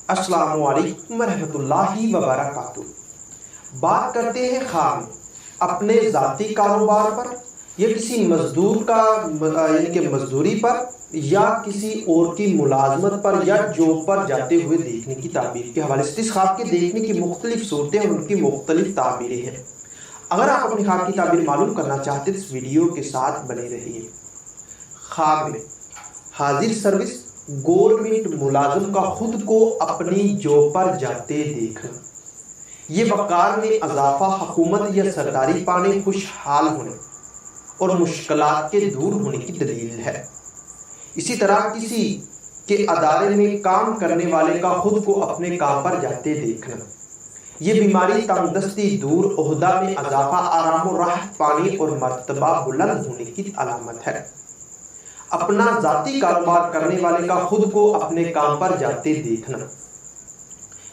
السلام علیکم ورحمۃ اللہ وبرکاتہ۔ بات کرتے ہیں خواب میں اپنے ذاتی کاروبار پر یا کسی مزدور کا یعنی کہ مزدوری پر یا کسی اور کی ملازمت پر یا جاب پر جاتے ہوئے دیکھنے کی تعبیر کے حوالے سے۔ اس خواب کے دیکھنے کی مختلف صورتیں اور ان کی مختلف تعبیریں ہیں۔ اگر آپ اپنے خواب کی تعبیر معلوم کرنا چاہتے ہیں تو اس ویڈیو کے ساتھ بنے رہیے۔ خواب میں حاضر سروس گورنمنٹ ملازم کا خود کو اپنی جاب پر جاتے دیکھنا، یہ وقار میں اضافہ، حکومت یا سرداری پانے، خوشحال ہونے اور مشکلات کے دور ہونے کی دلیل ہے۔ اسی طرح کسی کے ادارے میں کام کرنے والے کا خود کو اپنے کام پر جاتے دیکھنا، یہ بیماری، تنگ دستی دور، عہدہ میں اضافہ، آرام و راحت پانے اور مرتبہ بلند ہونے کی علامت ہے۔ اپنا ذاتی کاروبار کرنے والے کا خود کو اپنے کام پر جاتے دیکھنا،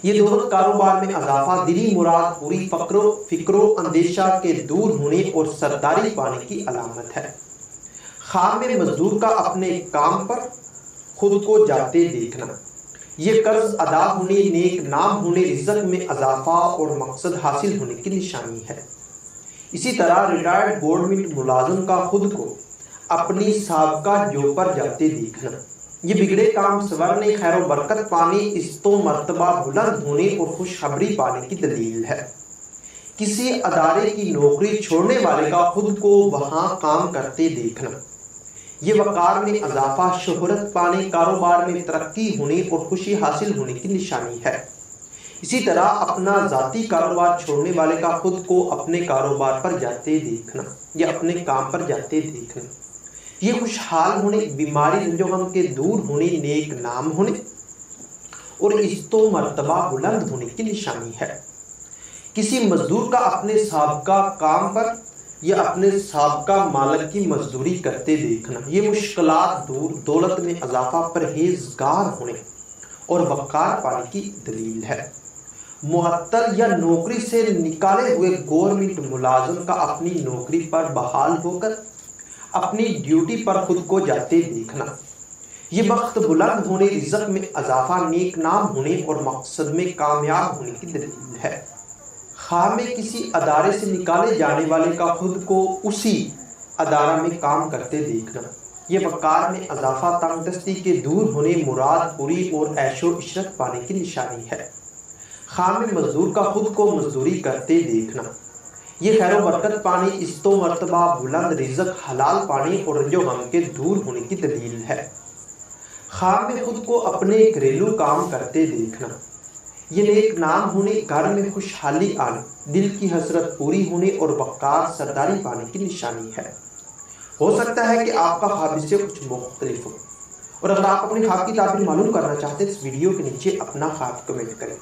یہ دولت، کاروبار میں اضافہ، دلی مراد پوری، فکر و اندیشہ کے دور ہونے اور سرداری پانے کی علامت ہے۔ خواب میں مزدور کا اپنے کام پر خود کو جاتے دیکھنا، یہ قرض ادا ہونے، نیک نام ہونے، رزق میں اضافہ اور مقصد حاصل ہونے کی نشانی ہے۔ اسی طرح ریٹائرڈ گورنمنٹ ملازم کا خود کو اپنی سابقہ جاب پر جاتے دیکھنا، یہ بگڑے کام سنورنے، خیر و برکت پانے، عزت و مرتبہ بلند ہونے اور خوشخبری پانے کی دلیل ہے۔ کسی ادارے کی نوکری چھوڑنے والے کا خود کو وہاں کام کرتے دیکھنا، یہ وقار میں اضافہ، شہرت پانے، کاروبار میں ترقی ہونے اور خوشی حاصل ہونے کی نشانی ہے۔ اسی طرح اپنا ذاتی کاروبار چھوڑنے والے کا خود کو اپنے کاروبار پر جاتے دیکھنا یا اپنے کام پر جاتے دیکھنا، یہ خوشحال ہونے، بیماری، رنج و غم کے دور ہونے، نیک نام ہونے اور عزت و مرتبہ بلند ہونے کی نشانی ہے۔ کسی مزدور کا اپنے سابقہ کام پر یا اپنے سابقہ مالک کی مزدوری کرتے دیکھنا، یہ مشکلات دور، دولت میں اضافہ، پرہیزگار ہونے اور وقار پانے کی دلیل ہے۔ معطل یا نوکری سے نکالے ہوئے گورنمنٹ ملازم کا اپنی نوکری پر بحال ہو کر اپنی ڈیوٹی پر خود کو جاتے دیکھنا، یہ بخت بلند ہونے، رزق میں اضافہ، نیک نام ہونے اور مقصد میں کامیاب ہونے کی دلیل ہے۔ خواب میں کسی ادارے سے نکالے جانے والے کا خود کو اسی ادارہ میں کام کرتے دیکھنا، یہ وقار میں اضافہ، تنگ دستی کے دور ہونے، مراد پوری اور عیش و عشرت پانے کی نشانی ہے۔ خواب میں مزدور کا خود کو مزدوری کرتے دیکھنا، یہ خیر و برکت پانے، عزت و مرتبہ بلند، رزق حلال پانے اور رنج و غم کے دور ہونے کی دلیل ہے۔ خواب میں خود کو اپنے گھریلو کام کرتے دیکھنا، یہ نیک نام ہونے، گھر میں خوشحالی آنے، دل کی حسرت پوری ہونے اور وقار، سرداری پانے کی نشانی ہے۔ ہو سکتا ہے کہ آپ کا خواب اس سے کچھ مختلف ہو، اور اگر آپ اپنے خواب کی تعبیر معلوم کرنا چاہتے ہیں اس ویڈیو کے نیچے اپنا خواب کمنٹ کریں۔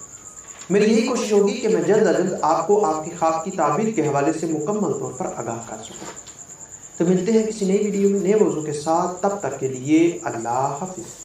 میری یہی کوشش ہوگی کہ میں جلد از جلد آپ کو آپ کی خواب کی تعبیر کے حوالے سے مکمل طور پر آگاہ کر سکوں۔ تو ملتے ہیں کسی نئی ویڈیو میں نئے موضوع کے ساتھ، تب تک کے لیے اللہ حافظ۔